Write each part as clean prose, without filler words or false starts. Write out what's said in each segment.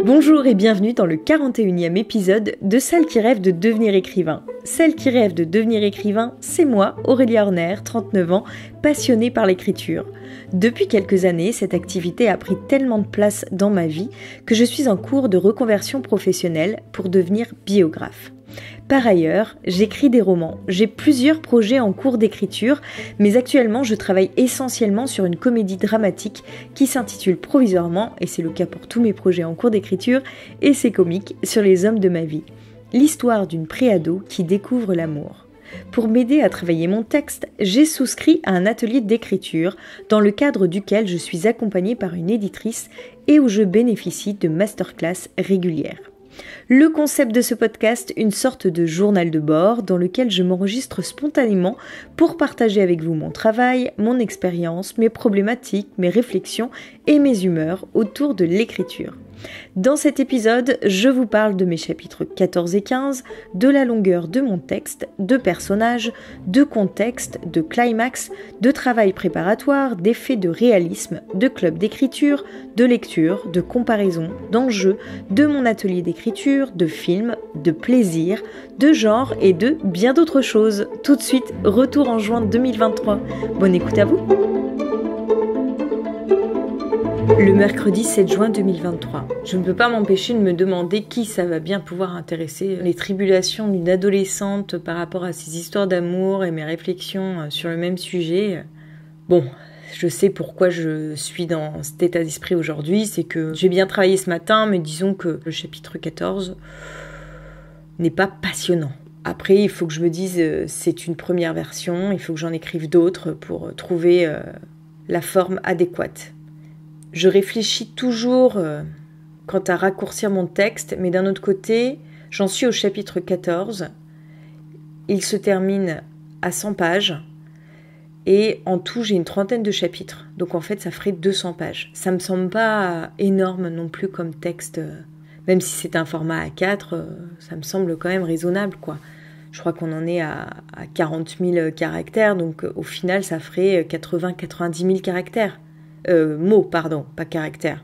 Bonjour et bienvenue dans le 41e épisode de Celle qui rêve de devenir écrivain. Celle qui rêve de devenir écrivain, c'est moi, Aurélie Horner, 39 ans, passionnée par l'écriture. Depuis quelques années, cette activité a pris tellement de place dans ma vie que je suis en cours de reconversion professionnelle pour devenir biographe. Par ailleurs, j'écris des romans, j'ai plusieurs projets en cours d'écriture, mais actuellement je travaille essentiellement sur une comédie dramatique qui s'intitule provisoirement, et c'est le cas pour tous mes projets en cours d'écriture, et c'est comique, sur les hommes de ma vie. L'histoire d'une préado qui découvre l'amour. Pour m'aider à travailler mon texte, j'ai souscrit à un atelier d'écriture dans le cadre duquel je suis accompagnée par une éditrice et où je bénéficie de masterclass régulières. Le concept de ce podcast, une sorte de journal de bord dans lequel je m'enregistre spontanément pour partager avec vous mon travail, mon expérience, mes problématiques, mes réflexions et mes humeurs autour de l'écriture. Dans cet épisode, je vous parle de mes chapitres 14 et 15, de la longueur de mon texte, de personnages, de contexte, de climax, de travail préparatoire, d'effets de réalisme, de club d'écriture, de lecture, de comparaison, d'enjeux, de mon atelier d'écriture, de films, de plaisir, de genre et de bien d'autres choses. Tout de suite, retour en juin 2023. Bonne écoute à vous! Le mercredi 7 juin 2023. Je ne peux pas m'empêcher de me demander qui ça va bien pouvoir intéresser. Les tribulations d'une adolescente par rapport à ses histoires d'amour et mes réflexions sur le même sujet. Bon, je sais pourquoi je suis dans cet état d'esprit aujourd'hui. C'est que j'ai bien travaillé ce matin, mais disons que le chapitre 14 n'est pas passionnant. Après, il faut que je me dise, c'est une première version, il faut que j'en écrive d'autres pour trouver la forme adéquate. Je réfléchis toujours quant à raccourcir mon texte, mais d'un autre côté, j'en suis au chapitre 14. Il se termine à 100 pages et en tout, j'ai une trentaine de chapitres. Donc en fait, ça ferait 200 pages. Ça me semble pas énorme non plus comme texte. Même si c'est un format A4, ça me semble quand même raisonnable, quoi. Je crois qu'on en est à 40 000 caractères, donc au final, ça ferait 80-90 000 caractères. Mots, pardon, pas caractères.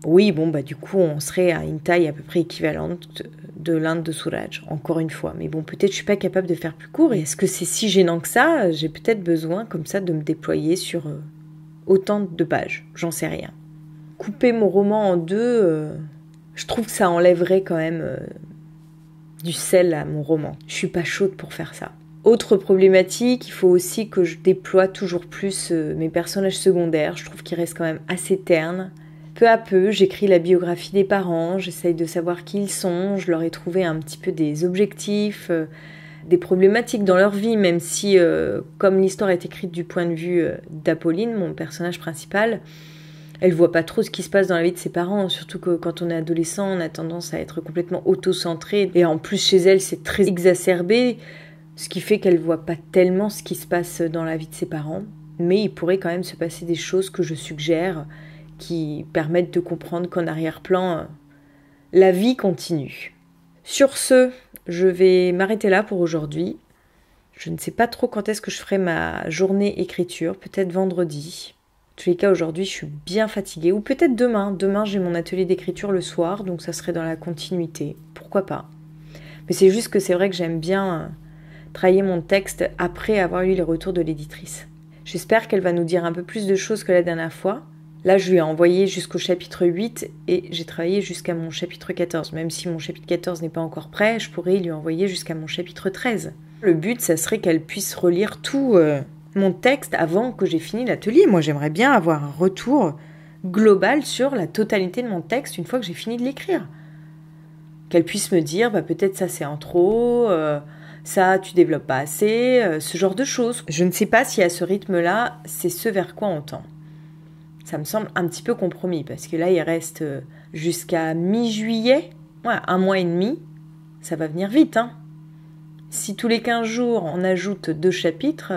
Oui, bon, du coup, on serait à une taille à peu près équivalente de l'Inde de Suraj, encore une fois. Mais bon, peut-être je suis pas capable de faire plus court. Et est-ce que c'est si gênant que ça? J'ai peut-être besoin, comme ça, de me déployer sur autant de pages. J'en sais rien. Couper mon roman en deux, je trouve que ça enlèverait quand même du sel à mon roman. Je suis pas chaude pour faire ça. Autre problématique, il faut aussi que je déploie toujours plus mes personnages secondaires. Je trouve qu'ils restent quand même assez ternes. Peu à peu, j'écris la biographie des parents, j'essaye de savoir qui ils sont, je leur ai trouvé un petit peu des objectifs, des problématiques dans leur vie, même si, comme l'histoire est écrite du point de vue d'Apolline, mon personnage principal, elle voit pas trop ce qui se passe dans la vie de ses parents, surtout que quand on est adolescent, on a tendance à être complètement auto-centré, et en plus chez elle, c'est très exacerbé. Ce qui fait qu'elle voit pas tellement ce qui se passe dans la vie de ses parents. Mais il pourrait quand même se passer des choses que je suggère qui permettent de comprendre qu'en arrière-plan, la vie continue. Sur ce, je vais m'arrêter là pour aujourd'hui. Je ne sais pas trop quand est-ce que je ferai ma journée écriture, peut-être vendredi. En tous les cas, aujourd'hui, je suis bien fatiguée. Ou peut-être demain. Demain, j'ai mon atelier d'écriture le soir, donc ça serait dans la continuité. Pourquoi pas? Mais c'est juste que c'est vrai que j'aime bien travailler mon texte après avoir eu les retours de l'éditrice. J'espère qu'elle va nous dire un peu plus de choses que la dernière fois. Là, je lui ai envoyé jusqu'au chapitre 8 et j'ai travaillé jusqu'à mon chapitre 14. Même si mon chapitre 14 n'est pas encore prêt, je pourrais lui envoyer jusqu'à mon chapitre 13. Le but, ça serait qu'elle puisse relire tout mon texte avant que j'ai fini l'atelier. Moi, j'aimerais bien avoir un retour global sur la totalité de mon texte une fois que j'ai fini de l'écrire. Qu'elle puisse me dire, peut-être ça c'est en trop... ça, tu développes pas assez, ce genre de choses. Je ne sais pas si à ce rythme-là, c'est ce vers quoi on tend. Ça me semble un petit peu compromis, parce que là, il reste jusqu'à mi-juillet, un mois et demi, ça va venir vite. Si tous les 15 jours, on ajoute 2 chapitres,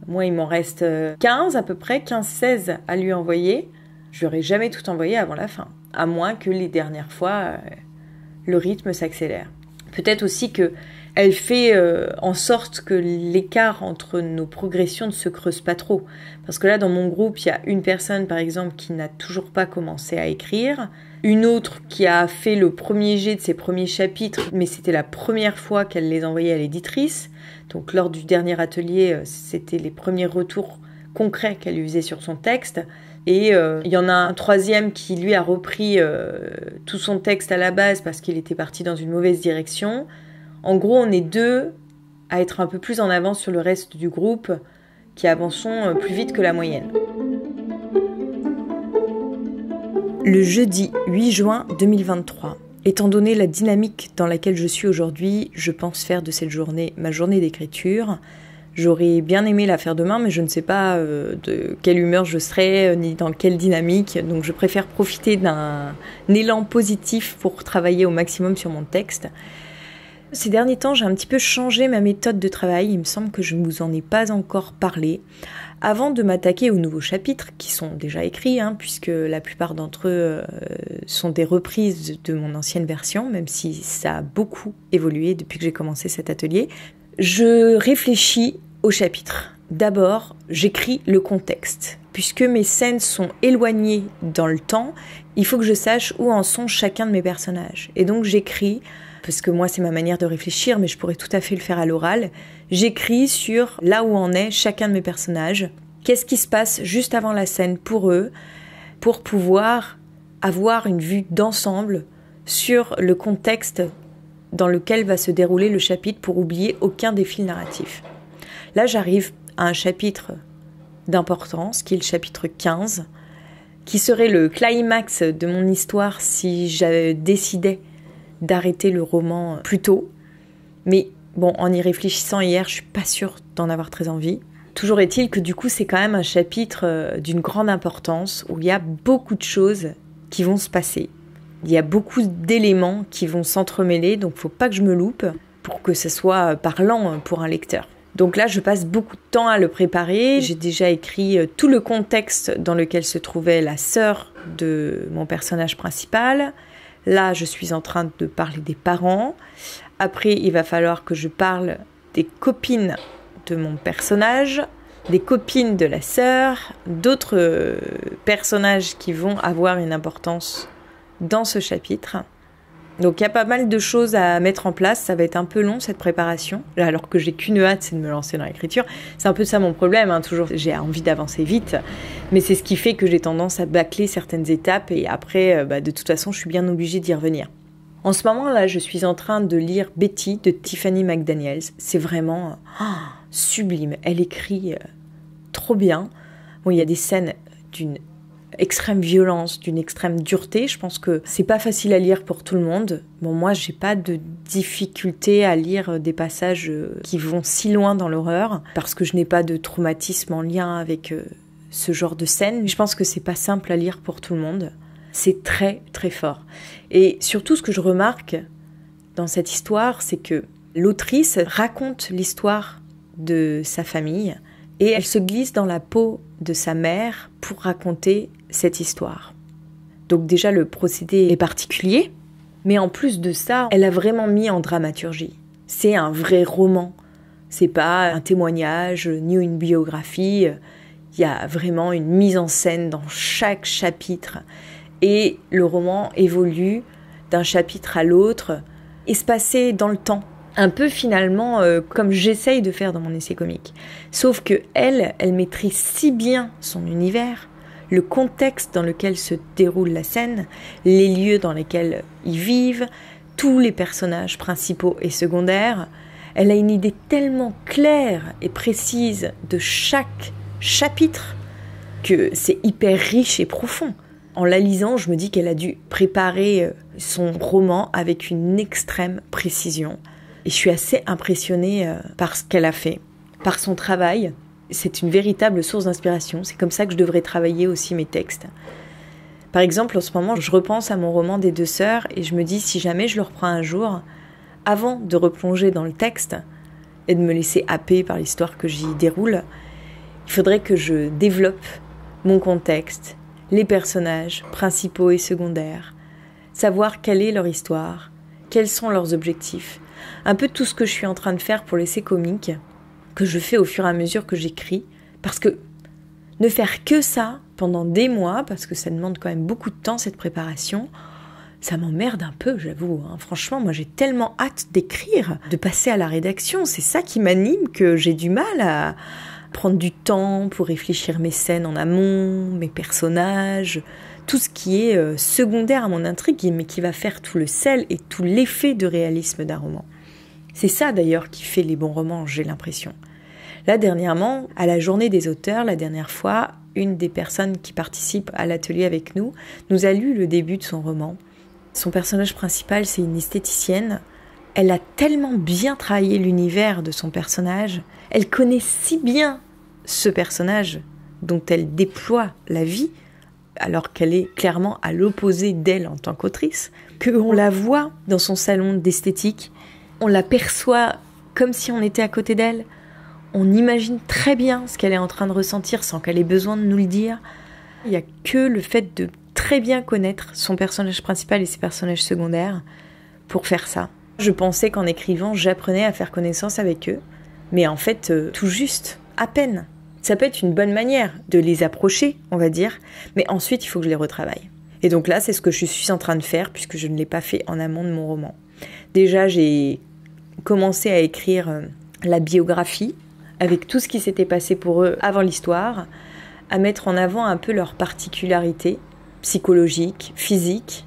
moi, il m'en reste 15 à peu près, 15-16 à lui envoyer. Je n'aurai jamais tout envoyé avant la fin, à moins que les dernières fois, le rythme s'accélère. Peut-être aussi que Elle fait en sorte que l'écart entre nos progressions ne se creuse pas trop. Parce que là, dans mon groupe, il y a une personne, par exemple, qui n'a toujours pas commencé à écrire, une autre qui a fait le premier jet de ses premiers chapitres, mais c'était la première fois qu'elle les envoyait à l'éditrice. Donc lors du dernier atelier, c'était les premiers retours concrets qu'elle lui faisait sur son texte. Et il y en a un troisième qui, lui, a repris tout son texte à la base parce qu'il était parti dans une mauvaise direction. En gros, on est 2 à être un peu plus en avance sur le reste du groupe qui avançons plus vite que la moyenne. Le jeudi 8 juin 2023. Étant donné la dynamique dans laquelle je suis aujourd'hui, je pense faire de cette journée ma journée d'écriture. J'aurais bien aimé la faire demain, mais je ne sais pas de quelle humeur je serai, ni dans quelle dynamique. Donc je préfère profiter d'un élan positif pour travailler au maximum sur mon texte. Ces derniers temps, j'ai un petit peu changé ma méthode de travail. Il me semble que je ne vous en ai pas encore parlé. Avant de m'attaquer aux nouveaux chapitres, qui sont déjà écrits, puisque la plupart d'entre eux sont des reprises de mon ancienne version, même si ça a beaucoup évolué depuis que j'ai commencé cet atelier, je réfléchis aux chapitres. D'abord, j'écris le contexte. Puisque mes scènes sont éloignées dans le temps, il faut que je sache où en sont chacun de mes personnages. Et donc j'écris, parce que moi c'est ma manière de réfléchir, mais je pourrais tout à fait le faire à l'oral, j'écris sur là où en est chacun de mes personnages, qu'est-ce qui se passe juste avant la scène pour eux, pour pouvoir avoir une vue d'ensemble sur le contexte dans lequel va se dérouler le chapitre pour oublier aucun des fils narratifs. Là j'arrive à un chapitre d'importance, qui est le chapitre 15, qui serait le climax de mon histoire si j'avais décidé d'arrêter le roman plus tôt. Mais bon, en y réfléchissant hier, je suis pas sûre d'en avoir très envie. Toujours est-il que du coup, c'est quand même un chapitre d'une grande importance où il y a beaucoup de choses qui vont se passer. Il y a beaucoup d'éléments qui vont s'entremêler, donc faut pas que je me loupe pour que ce soit parlant pour un lecteur. Donc là, je passe beaucoup de temps à le préparer. J'ai déjà écrit tout le contexte dans lequel se trouvait la sœur de mon personnage principal. Là, je suis en train de parler des parents. Après, il va falloir que je parle des copines de mon personnage, des copines de la sœur, d'autres personnages qui vont avoir une importance dans ce chapitre. Donc il y a pas mal de choses à mettre en place, ça va être un peu long cette préparation, alors que j'ai qu'une hâte, c'est de me lancer dans l'écriture. C'est un peu ça mon problème, toujours j'ai envie d'avancer vite, mais c'est ce qui fait que j'ai tendance à bâcler certaines étapes et après, de toute façon, je suis bien obligée d'y revenir. En ce moment là, je suis en train de lire Betty de Tiffany McDaniels, c'est vraiment sublime, elle écrit trop bien. Bon, il y a des scènes d'une extrême violence, d'une extrême dureté. Je pense que c'est pas facile à lire pour tout le monde. Bon, moi, j'ai pas de difficulté à lire des passages qui vont si loin dans l'horreur parce que je n'ai pas de traumatisme en lien avec ce genre de scène. Je pense que c'est pas simple à lire pour tout le monde. C'est très, très fort. Et surtout, ce que je remarque dans cette histoire, c'est que l'autrice raconte l'histoire de sa famille et elle se glisse dans la peau de sa mère pour raconter cette histoire. Donc déjà, le procédé est particulier, mais en plus de ça, elle a vraiment mis en dramaturgie. C'est un vrai roman. C'est pas un témoignage ni une biographie. Il y a vraiment une mise en scène dans chaque chapitre. Et le roman évolue d'un chapitre à l'autre, espacé dans le temps. Un peu finalement comme j'essaye de faire dans mon essai comique. Sauf que elle maîtrise si bien son univers, le contexte dans lequel se déroule la scène, les lieux dans lesquels ils vivent, tous les personnages principaux et secondaires. Elle a une idée tellement claire et précise de chaque chapitre que c'est hyper riche et profond. En la lisant, je me dis qu'elle a dû préparer son roman avec une extrême précision. Et je suis assez impressionnée par ce qu'elle a fait, par son travail. C'est une véritable source d'inspiration. C'est comme ça que je devrais travailler aussi mes textes. Par exemple, en ce moment, je repense à mon roman des deux sœurs et je me dis, si jamais je le reprends un jour, avant de replonger dans le texte et de me laisser happer par l'histoire que j'y déroule, il faudrait que je développe mon contexte, les personnages principaux et secondaires, savoir quelle est leur histoire, quels sont leurs objectifs, Un peu tout ce que je suis en train de faire pour l'essai comique, que je fais au fur et à mesure que j'écris. Parce que ne faire que ça pendant des mois, parce que ça demande quand même beaucoup de temps cette préparation, ça m'emmerde un peu, j'avoue. Franchement, moi j'ai tellement hâte d'écrire, de passer à la rédaction. C'est ça qui m'anime, que j'ai du mal à prendre du temps pour réfléchir mes scènes en amont, mes personnages, tout ce qui est secondaire à mon intrigue, mais qui va faire tout le sel et tout l'effet de réalisme d'un roman. C'est ça d'ailleurs qui fait les bons romans, j'ai l'impression. Là, dernièrement, à la journée des auteurs, la dernière fois, une des personnes qui participe à l'atelier avec nous a lu le début de son roman. Son personnage principal, c'est une esthéticienne. Elle a tellement bien travaillé l'univers de son personnage, elle connaît si bien ce personnage dont elle déploie la vie, alors qu'elle est clairement à l'opposé d'elle en tant qu'autrice, qu'on la voit dans son salon d'esthétique, on la perçoit comme si on était à côté d'elle, on imagine très bien ce qu'elle est en train de ressentir sans qu'elle ait besoin de nous le dire. Il n'y a que le fait de très bien connaître son personnage principal et ses personnages secondaires pour faire ça. Je pensais qu'en écrivant, j'apprenais à faire connaissance avec eux, mais en fait, tout juste, à peine. Ça peut être une bonne manière de les approcher, on va dire, mais ensuite, il faut que je les retravaille. Et donc là, c'est ce que je suis en train de faire, puisque je ne l'ai pas fait en amont de mon roman. Déjà, j'ai commencé à écrire la biographie, avec tout ce qui s'était passé pour eux avant l'histoire, à mettre en avant un peu leurs particularités psychologiques, physiques,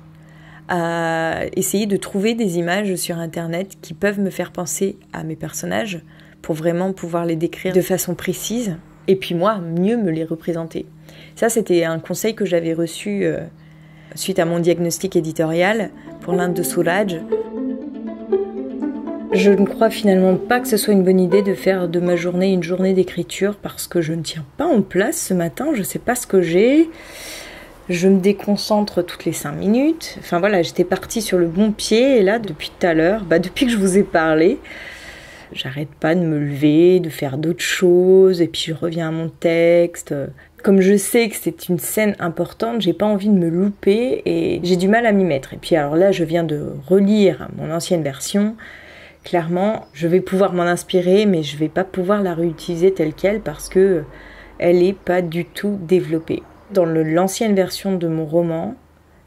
à essayer de trouver des images sur Internet qui peuvent me faire penser à mes personnages pour vraiment pouvoir les décrire de façon précise et puis moi, mieux me les représenter. Ça, c'était un conseil que j'avais reçu suite à mon diagnostic éditorial pour l'Inde de Souraj. Je ne crois finalement pas que ce soit une bonne idée de faire de ma journée une journée d'écriture parce que je ne tiens pas en place ce matin, je ne sais pas ce que j'ai. Je me déconcentre toutes les 5 minutes. Enfin voilà, j'étais partie sur le bon pied et là, depuis tout à l'heure, depuis que je vous ai parlé, j'arrête pas de me lever, de faire d'autres choses et puis je reviens à mon texte. Comme je sais que c'est une scène importante, j'ai pas envie de me louper et j'ai du mal à m'y mettre. Et puis alors là, je viens de relire mon ancienne version. Clairement, je vais pouvoir m'en inspirer, mais je vais pas pouvoir la réutiliser telle quelle parce que elle est pas du tout développée. Dans l'ancienne version de mon roman,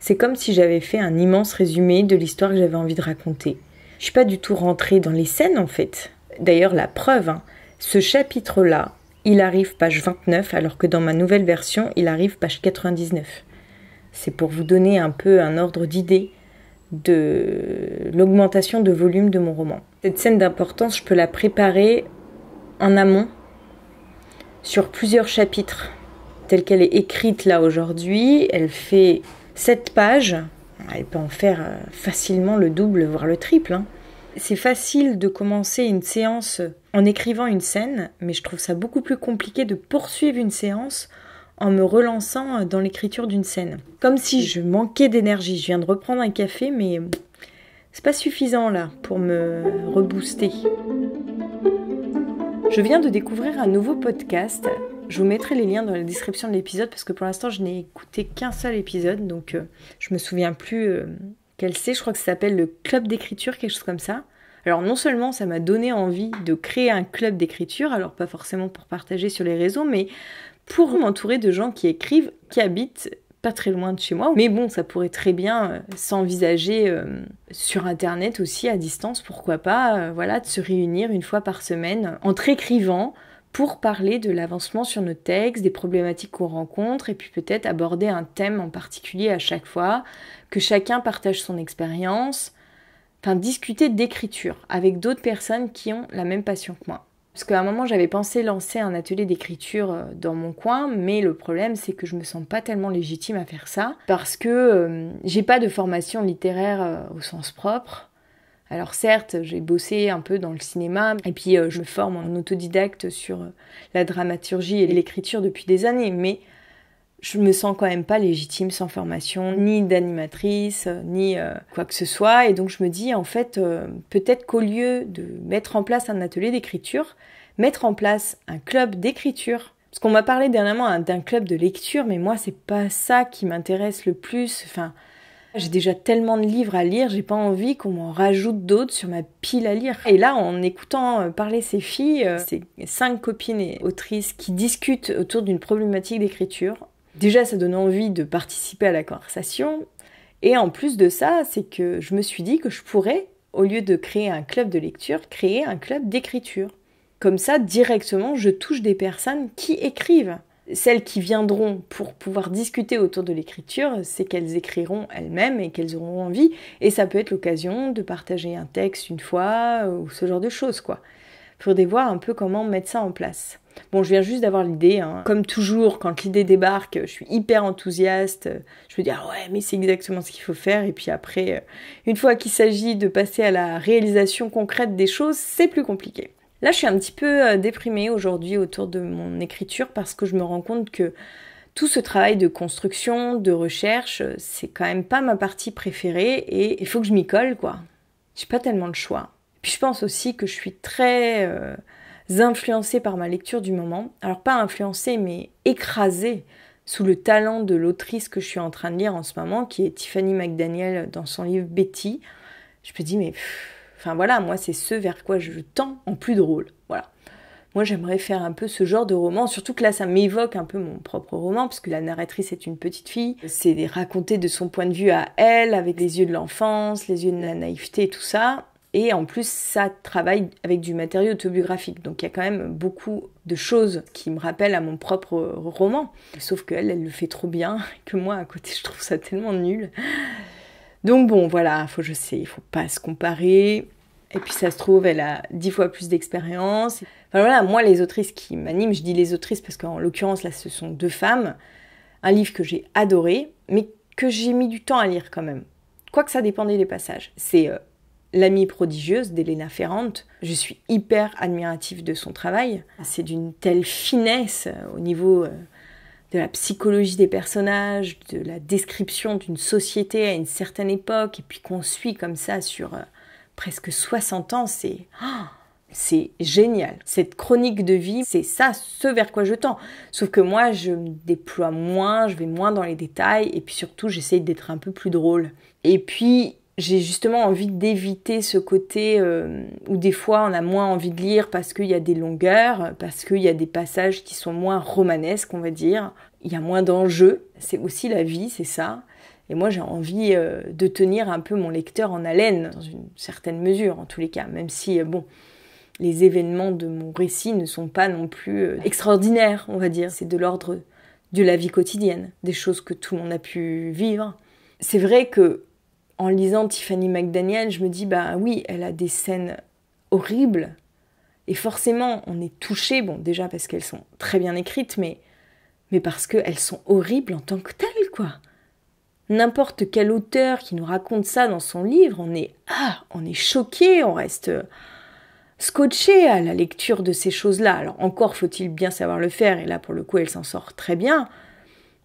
c'est comme si j'avais fait un immense résumé de l'histoire que j'avais envie de raconter. Je suis pas du tout rentrée dans les scènes en fait. D'ailleurs, la preuve, ce chapitre-là, il arrive page 29, alors que dans ma nouvelle version, il arrive page 99. C'est pour vous donner un peu un ordre d'idée de l'augmentation de volume de mon roman. Cette scène d'importance, je peux la préparer en amont sur plusieurs chapitres. Telle qu'elle est écrite là aujourd'hui, elle fait 7 pages. Elle peut en faire facilement le double, voire le triple. C'est facile de commencer une séance en écrivant une scène, mais je trouve ça beaucoup plus compliqué de poursuivre une séance en me relançant dans l'écriture d'une scène. Comme si je manquais d'énergie. Je viens de reprendre un café, mais c'est pas suffisant là pour me rebooster. Je viens de découvrir un nouveau podcast. Je vous mettrai les liens dans la description de l'épisode parce que pour l'instant je n'ai écouté qu'un seul épisode, donc je me souviens plus quel c'est. Je crois que ça s'appelle le club d'écriture, quelque chose comme ça. Alors non seulement ça m'a donné envie de créer un club d'écriture, alors pas forcément pour partager sur les réseaux, mais pour m'entourer de gens qui écrivent, qui habitent pas très loin de chez moi. Mais bon, ça pourrait très bien s'envisager sur Internet aussi, à distance, pourquoi pas, voilà, de se réunir une fois par semaine entre écrivains pour parler de l'avancement sur nos textes, des problématiques qu'on rencontre, et puis peut-être aborder un thème en particulier à chaque fois, que chacun partage son expérience, enfin discuter d'écriture avec d'autres personnes qui ont la même passion que moi. Parce qu'à un moment, j'avais pensé lancer un atelier d'écriture dans mon coin, mais le problème, c'est que je me sens pas tellement légitime à faire ça, parce que j'ai pas de formation littéraire au sens propre. Alors certes, j'ai bossé un peu dans le cinéma, et puis je me forme en autodidacte sur la dramaturgie et l'écriture depuis des années, mais je me sens quand même pas légitime sans formation, ni d'animatrice, ni quoi que ce soit. Et donc je me dis, en fait, peut-être qu'au lieu de mettre en place un atelier d'écriture, mettre en place un club d'écriture. Parce qu'on m'a parlé dernièrement d'un club de lecture, mais moi, c'est pas ça qui m'intéresse le plus. Enfin, J'ai déjà tellement de livres à lire, j'ai pas envie qu'on m'en rajoute d'autres sur ma pile à lire. Et là, en écoutant parler ces filles, c'est 5 copines et autrices qui discutent autour d'une problématique d'écriture. Déjà, ça donne envie de participer à la conversation. Et en plus de ça, c'est que je me suis dit que je pourrais, au lieu de créer un club de lecture, créer un club d'écriture. Comme ça, directement, je touche des personnes qui écrivent. Celles qui viendront pour pouvoir discuter autour de l'écriture, c'est qu'elles écriront elles-mêmes et qu'elles auront envie. Et ça peut être l'occasion de partager un texte une fois, ou ce genre de choses, quoi. Il faudrait voir un peu comment mettre ça en place. Bon, je viens juste d'avoir l'idée, hein. Comme toujours, quand l'idée débarque, je suis hyper enthousiaste. Je me dis, ah ouais, mais c'est exactement ce qu'il faut faire. Et puis après, une fois qu'il s'agit de passer à la réalisation concrète des choses, c'est plus compliqué. Là, je suis un petit peu déprimée aujourd'hui autour de mon écriture parce que je me rends compte que tout ce travail de construction, de recherche, c'est quand même pas ma partie préférée et il faut que je m'y colle, quoi. J'ai pas tellement le choix. Puis je pense aussi que je suis très influencée par ma lecture du moment. Alors pas influencée, mais écrasée sous le talent de l'autrice que je suis en train de lire en ce moment, qui est Tiffany McDaniel dans son livre Betty. Je me dis, mais... Enfin voilà, moi c'est ce vers quoi je tends en plus drôle, voilà. Moi j'aimerais faire un peu ce genre de roman, surtout que là ça m'évoque un peu mon propre roman, parce que la narratrice est une petite fille, c'est raconté de son point de vue à elle, avec les yeux de l'enfance, les yeux de la naïveté et tout ça, et en plus ça travaille avec du matériau autobiographique, donc il y a quand même beaucoup de choses qui me rappellent à mon propre roman, sauf qu'elle, elle le fait trop bien, que moi à côté je trouve ça tellement nul. Donc bon, voilà, je sais, il faut pas se comparer. Et puis ça se trouve, elle a 10 fois plus d'expérience. Enfin voilà, moi les autrices qui m'animent, je dis les autrices parce qu'en l'occurrence là ce sont 2 femmes. Un livre que j'ai adoré, mais que j'ai mis du temps à lire quand même. Quoique ça dépendait des passages. C'est L'amie prodigieuse d'Elena Ferrante. Je suis hyper admirative de son travail. C'est d'une telle finesse au niveau... de la psychologie des personnages, de la description d'une société à une certaine époque, et puis qu'on suit comme ça sur presque 60 ans, c'est génial. Cette chronique de vie, c'est ça, ce vers quoi je tends. Sauf que moi, je me déploie moins, je vais moins dans les détails, et puis surtout, j'essaye d'être un peu plus drôle. Et puis... j'ai justement envie d'éviter ce côté où des fois on a moins envie de lire parce qu'il y a des longueurs, parce qu'il y a des passages qui sont moins romanesques, on va dire. Il y a moins d'enjeux, c'est aussi la vie, c'est ça. Et moi j'ai envie de tenir un peu mon lecteur en haleine, dans une certaine mesure en tous les cas, même si, les événements de mon récit ne sont pas non plus extraordinaires, on va dire. C'est de l'ordre de la vie quotidienne, des choses que tout le monde a pu vivre. C'est vrai que en lisant Tiffany McDaniel, je me dis, bah oui, elle a des scènes horribles. Et forcément, on est touché, bon, déjà parce qu'elles sont très bien écrites, mais parce qu'elles sont horribles en tant que telles, quoi. N'importe quel auteur qui nous raconte ça dans son livre, on est choqué, on reste scotché à la lecture de ces choses-là. Alors encore faut-il bien savoir le faire, et là, pour le coup, elle s'en sort très bien.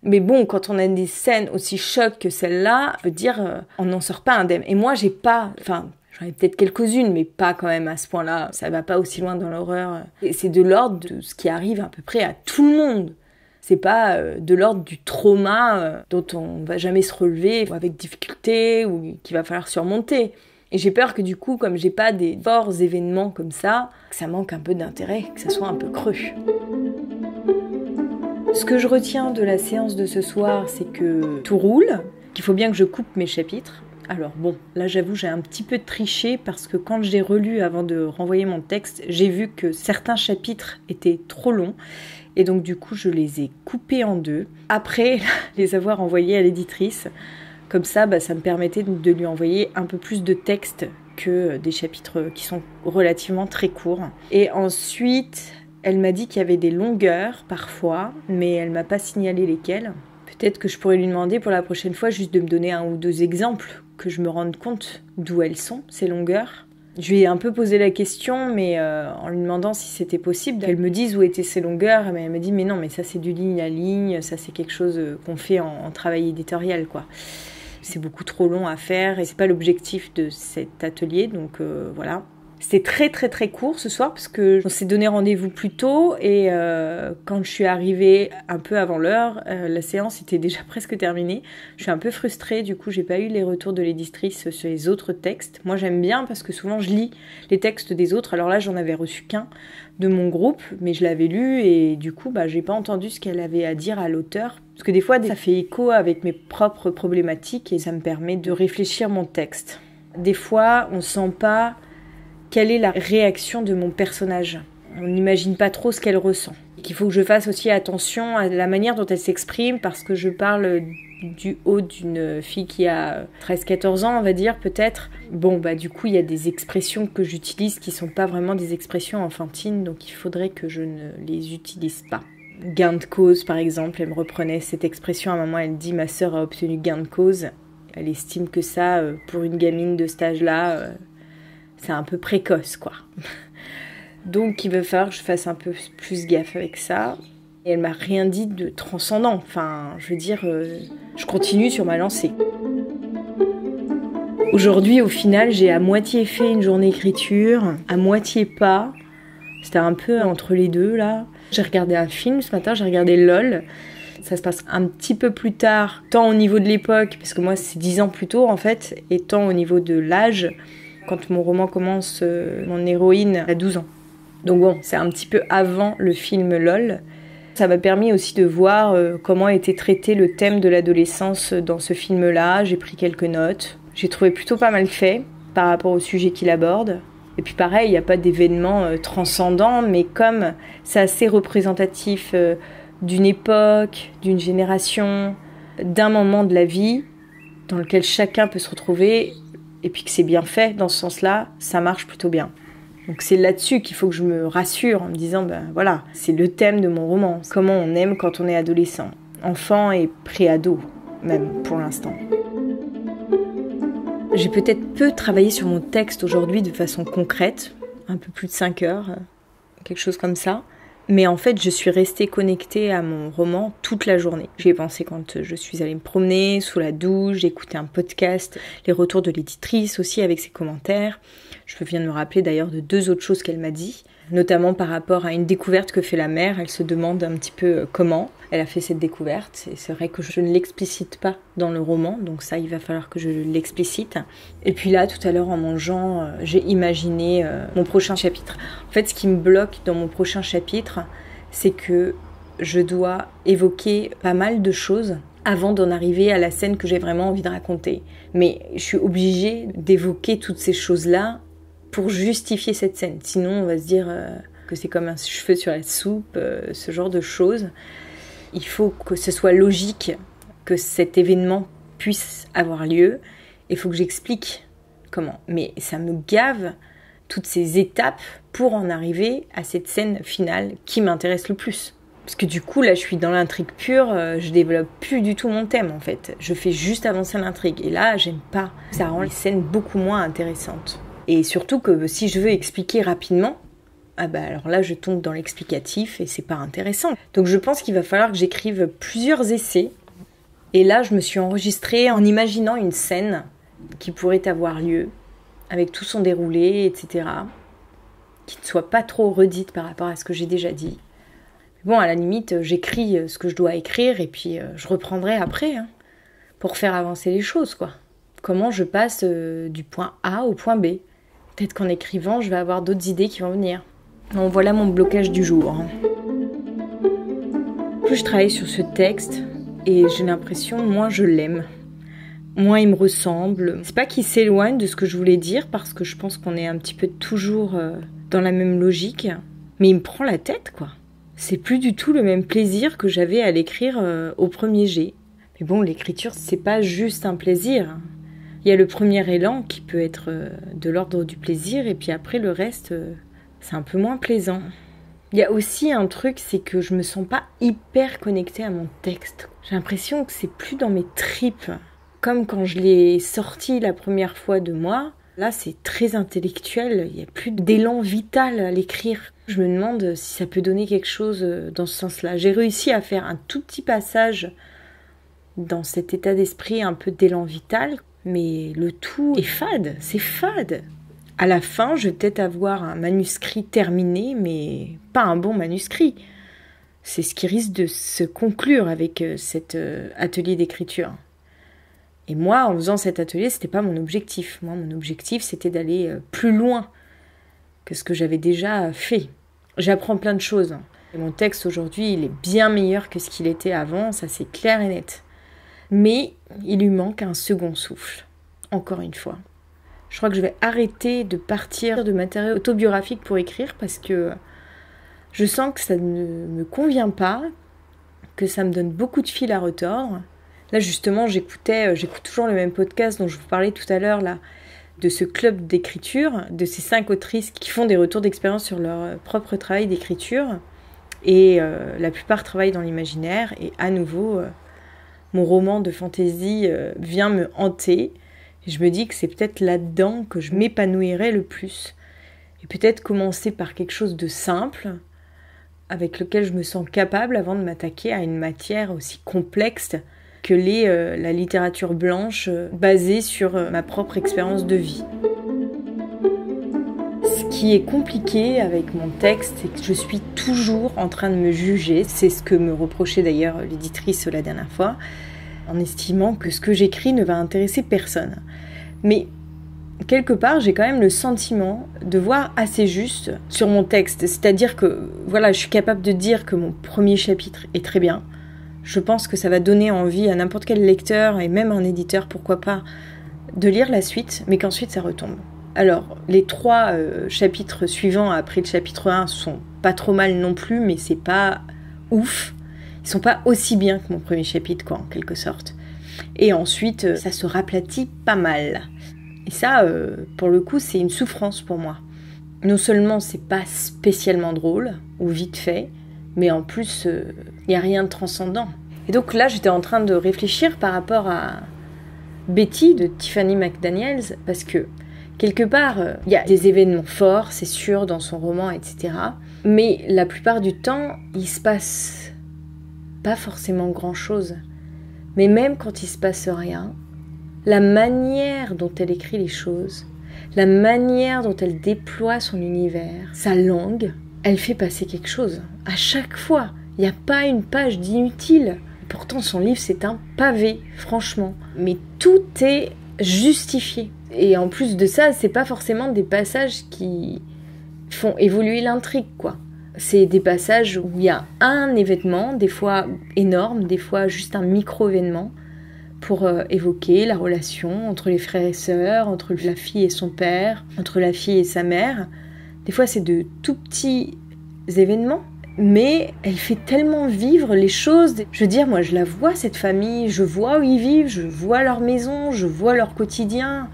Mais bon, quand on a des scènes aussi chocs que celle-là, je veux dire, on n'en sort pas indemne. Et moi, j'en ai peut-être quelques-unes, mais pas quand même à ce point-là. Ça va pas aussi loin dans l'horreur. Et c'est de l'ordre de ce qui arrive à peu près à tout le monde. C'est pas de l'ordre du trauma dont on va jamais se relever, ou avec difficulté, ou qu'il va falloir surmonter. Et j'ai peur que du coup, comme j'ai pas des forts événements comme ça, que ça manque un peu d'intérêt, que ça soit un peu creux. Ce que je retiens de la séance de ce soir, c'est que tout roule, qu'il faut bien que je coupe mes chapitres. Alors bon, là j'avoue, j'ai un petit peu triché parce que quand j'ai relu avant de renvoyer mon texte, j'ai vu que certains chapitres étaient trop longs et donc du coup je les ai coupés en 2. Après les avoir envoyés à l'éditrice, comme ça, ça me permettait de lui envoyer un peu plus de texte que des chapitres qui sont relativement très courts. Et ensuite... elle m'a dit qu'il y avait des longueurs parfois, mais elle m'a pas signalé lesquelles. Peut-être que je pourrais lui demander pour la prochaine fois juste de me donner 1 ou 2 exemples, que je me rende compte d'où elles sont, ces longueurs. Je lui ai un peu posé la question, mais en lui demandant si c'était possible qu'elle me dise où étaient ces longueurs. Elle m'a dit mais non, mais ça c'est du ligne à ligne, ça c'est quelque chose qu'on fait en travail éditorial, quoi. C'est beaucoup trop long à faire et c'est pas l'objectif de cet atelier, donc voilà. C'était très très très court ce soir parce que on s'est donné rendez-vous plus tôt et quand je suis arrivée un peu avant l'heure, la séance était déjà presque terminée. Je suis un peu frustrée, du coup j'ai pas eu les retours de l'éditrice sur les autres textes. Moi j'aime bien parce que souvent je lis les textes des autres, alors là j'en avais reçu qu'un de mon groupe, mais je l'avais lu et du coup j'ai pas entendu ce qu'elle avait à dire à l'auteur. Parce que des fois ça fait écho avec mes propres problématiques et ça me permet de réfléchir mon texte. Des fois on sent pas quelle est la réaction de mon personnage. On n'imagine pas trop ce qu'elle ressent. Et qu'il faut que je fasse aussi attention à la manière dont elle s'exprime parce que je parle du haut d'une fille qui a 13-14 ans, on va dire, peut-être. Du coup, il y a des expressions que j'utilise qui sont pas vraiment des expressions enfantines, donc il faudrait que je ne les utilise pas. Gain de cause, par exemple, elle me reprenait cette expression. À un moment, elle dit « Ma sœur a obtenu gain de cause ». Elle estime que ça, pour une gamine de cet âge-là, c'est un peu précoce, quoi. Donc, il va falloir que je fasse un peu plus gaffe avec ça. Et elle m'a rien dit de transcendant. Enfin, je veux dire, je continue sur ma lancée. Aujourd'hui, au final, j'ai à moitié fait une journée écriture, à moitié pas. C'était un peu entre les deux, là. J'ai regardé un film ce matin, j'ai regardé LOL. Ça se passe un petit peu plus tard, tant au niveau de l'époque, parce que moi, c'est 10 ans plus tôt, en fait, et tant au niveau de l'âge. Quand mon roman commence, mon héroïne a 12 ans. Donc bon, c'est un petit peu avant le film LOL. Ça m'a permis aussi de voir comment était traité le thème de l'adolescence dans ce film-là. J'ai pris quelques notes. J'ai trouvé plutôt pas mal fait par rapport au sujet qu'il aborde. Et puis pareil, il n'y a pas d'événement transcendant, mais comme c'est assez représentatif d'une époque, d'une génération, d'un moment de la vie dans lequel chacun peut se retrouver, et puis que c'est bien fait dans ce sens-là, ça marche plutôt bien. Donc c'est là-dessus qu'il faut que je me rassure en me disant, voilà, c'est le thème de mon roman. Comment on aime quand on est adolescent, enfant et pré-ado, même pour l'instant. J'ai peut-être peu travaillé sur mon texte aujourd'hui de façon concrète, un peu plus de 5 heures, quelque chose comme ça. Mais en fait, je suis restée connectée à mon roman toute la journée. J'y ai pensé quand je suis allée me promener, sous la douche, j'ai écouté un podcast, les retours de l'éditrice aussi avec ses commentaires. Je viens de me rappeler d'ailleurs de 2 autres choses qu'elle m'a dit, notamment par rapport à une découverte que fait la mère. Elle se demande un petit peu comment elle a fait cette découverte. Et c'est vrai que je ne l'explicite pas dans le roman, donc ça, il va falloir que je l'explicite. Et puis là, tout à l'heure, en mangeant, j'ai imaginé mon prochain chapitre. En fait, ce qui me bloque dans mon prochain chapitre, c'est que je dois évoquer pas mal de choses avant d'en arriver à la scène que j'ai vraiment envie de raconter. Mais je suis obligée d'évoquer toutes ces choses-là pour justifier cette scène. Sinon, on va se dire que c'est comme un cheveu sur la soupe, ce genre de choses. Il faut que ce soit logique, que cet événement puisse avoir lieu. Il faut que j'explique comment. Mais ça me gave toutes ces étapes pour en arriver à cette scène finale qui m'intéresse le plus. Parce que du coup, là, je suis dans l'intrigue pure, je développe plus du tout mon thème, en fait. Je fais juste avancer l'intrigue. Et là, j'aime pas. Ça rend les scènes beaucoup moins intéressantes. Et surtout que si je veux expliquer rapidement, alors là, je tombe dans l'explicatif et c'est pas intéressant. Donc je pense qu'il va falloir que j'écrive plusieurs essais. Et là, je me suis enregistrée en imaginant une scène qui pourrait avoir lieu, avec tout son déroulé, etc. Qui ne soit pas trop redite par rapport à ce que j'ai déjà dit. Bon, à la limite, j'écris ce que je dois écrire et puis je reprendrai après, pour faire avancer les choses, quoi. Comment je passe du point A au point B. Peut-être qu'en écrivant, je vais avoir d'autres idées qui vont venir. Donc voilà mon blocage du jour. Plus je travaille sur ce texte, et j'ai l'impression, moins je l'aime. Moins il me ressemble. C'est pas qu'il s'éloigne de ce que je voulais dire, parce que je pense qu'on est un petit peu toujours dans la même logique. Mais il me prend la tête, quoi. C'est plus du tout le même plaisir que j'avais à l'écrire au premier jet. Mais bon, l'écriture, c'est pas juste un plaisir. Il y a le premier élan qui peut être de l'ordre du plaisir, et puis après, le reste, c'est un peu moins plaisant. Il y a aussi un truc, c'est que je me sens pas hyper connectée à mon texte. J'ai l'impression que c'est plus dans mes tripes. Comme quand je l'ai sorti la première fois de moi, là c'est très intellectuel, il n'y a plus d'élan vital à l'écrire. Je me demande si ça peut donner quelque chose dans ce sens-là. J'ai réussi à faire un tout petit passage dans cet état d'esprit un peu d'élan vital, mais le tout est fade, c'est fade. À la fin, je vais peut-être avoir un manuscrit terminé, mais pas un bon manuscrit. C'est ce qui risque de se conclure avec cet atelier d'écriture. Et moi, en faisant cet atelier, c'était pas mon objectif. Moi, mon objectif, c'était d'aller plus loin que ce que j'avais déjà fait. J'apprends plein de choses. Et mon texte aujourd'hui, il est bien meilleur que ce qu'il était avant, ça c'est clair et net. Mais il lui manque un second souffle, encore une fois. Je crois que je vais arrêter de partir de matériaux autobiographiques pour écrire parce que je sens que ça ne me convient pas, que ça me donne beaucoup de fil à retordre. Là justement, j'écoute toujours le même podcast dont je vous parlais tout à l'heure, là, de ce club d'écriture, de ces 5 autrices qui font des retours d'expérience sur leur propre travail d'écriture. Et la plupart travaillent dans l'imaginaire. Et à nouveau, mon roman de fantaisie vient me hanter. Et je me dis que c'est peut-être là-dedans que je m'épanouirais le plus. Et peut-être commencer par quelque chose de simple, avec lequel je me sens capable avant de m'attaquer à une matière aussi complexe que l'est la littérature blanche basée sur ma propre expérience de vie. Ce qui est compliqué avec mon texte, c'est que je suis toujours en train de me juger. C'est ce que me reprochait d'ailleurs l'éditrice la dernière fois, en estimant que ce que j'écris ne va intéresser personne. Mais quelque part, j'ai quand même le sentiment de voir assez juste sur mon texte. C'est-à-dire que, voilà, je suis capable de dire que mon premier chapitre est très bien. Je pense que ça va donner envie à n'importe quel lecteur, et même un éditeur, pourquoi pas, de lire la suite, mais qu'ensuite ça retombe. Alors, les 3 chapitres suivants après le chapitre 1 sont pas trop mal non plus, mais c'est pas ouf. Ils sont pas aussi bien que mon premier chapitre, quoi, en quelque sorte. Et ensuite, ça se raplatit pas mal. Et ça, pour le coup, c'est une souffrance pour moi. Non seulement c'est pas spécialement drôle, ou vite fait, mais en plus, il n'y a rien de transcendant. Et donc là, j'étais en train de réfléchir par rapport à Betty de Tiffany McDaniels, parce que quelque part, il y a des événements forts, c'est sûr, dans son roman, etc. Mais la plupart du temps, il se passe pas forcément grand-chose. Mais même quand il se passe rien, la manière dont elle écrit les choses, la manière dont elle déploie son univers, sa langue, elle fait passer quelque chose. À chaque fois, il n'y a pas une page d'inutile. Pourtant, son livre, c'est un pavé, franchement. Mais tout est justifié. Et en plus de ça, c'est pas forcément des passages qui font évoluer l'intrigue, quoi. C'est des passages où il y a un événement, des fois énorme, des fois juste un micro-événement, pour évoquer la relation entre les frères et sœurs, entre la fille et son père, entre la fille et sa mère. Des fois, c'est de tout petits événements, mais elle fait tellement vivre les choses. Je veux dire, moi, je la vois, cette famille, je vois où ils vivent, je vois leur maison, je vois leur quotidien.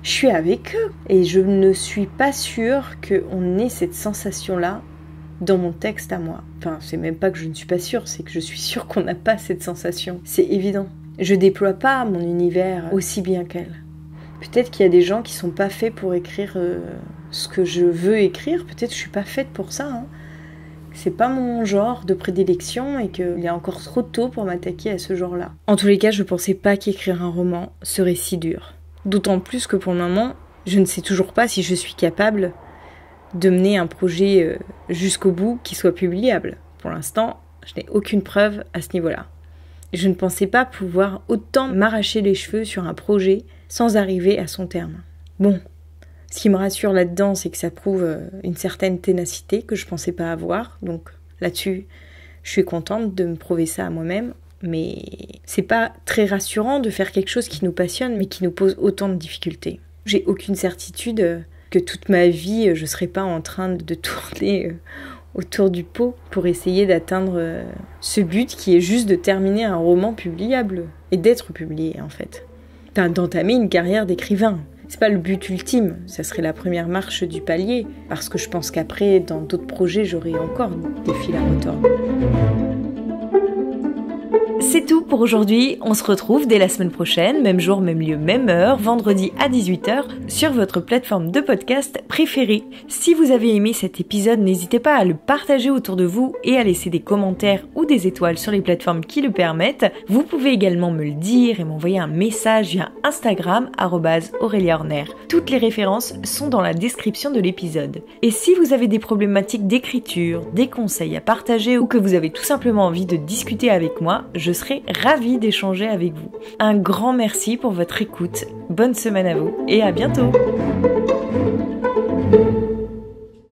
Je suis avec eux. Et je ne suis pas sûre qu'on ait cette sensation-là dans mon texte à moi. Enfin, c'est même pas que je ne suis pas sûre, c'est que je suis sûre qu'on n'a pas cette sensation. C'est évident. Je déploie pas mon univers aussi bien qu'elle. Peut-être qu'il y a des gens qui sont pas faits pour écrire ce que je veux écrire. Peut-être que je suis pas faite pour ça. Hein. C'est pas mon genre de prédilection et qu'il est encore trop tôt pour m'attaquer à ce genre-là. En tous les cas, je pensais pas qu'écrire un roman serait si dur. D'autant plus que pour le moment, je ne sais toujours pas si je suis capable de mener un projet jusqu'au bout qui soit publiable. Pour l'instant, je n'ai aucune preuve à ce niveau-là. Je ne pensais pas pouvoir autant m'arracher les cheveux sur un projet sans arriver à son terme. Bon, ce qui me rassure là-dedans, c'est que ça prouve une certaine ténacité que je ne pensais pas avoir. Donc là-dessus, je suis contente de me prouver ça à moi-même. Mais c'est pas très rassurant de faire quelque chose qui nous passionne, mais qui nous pose autant de difficultés. J'ai aucune certitude que toute ma vie, je ne serai pas en train de tourner autour du pot pour essayer d'atteindre ce but qui est juste de terminer un roman publiable et d'être publié en fait. Enfin, d'entamer une carrière d'écrivain. C'est pas le but ultime, ça serait la première marche du palier, parce que je pense qu'après, dans d'autres projets, j'aurai encore des fils à retordre. C'est tout pour aujourd'hui, on se retrouve dès la semaine prochaine, même jour, même lieu, même heure, vendredi à 18h, sur votre plateforme de podcast préférée. Si vous avez aimé cet épisode, n'hésitez pas à le partager autour de vous et à laisser des commentaires ou des étoiles sur les plateformes qui le permettent. Vous pouvez également me le dire et m'envoyer un message via Instagram, @AureliaHorner. Toutes les références sont dans la description de l'épisode. Et si vous avez des problématiques d'écriture, des conseils à partager ou que vous avez tout simplement envie de discuter avec moi, je serai ravie d'échanger avec vous. Un grand merci pour votre écoute, bonne semaine à vous et à bientôt!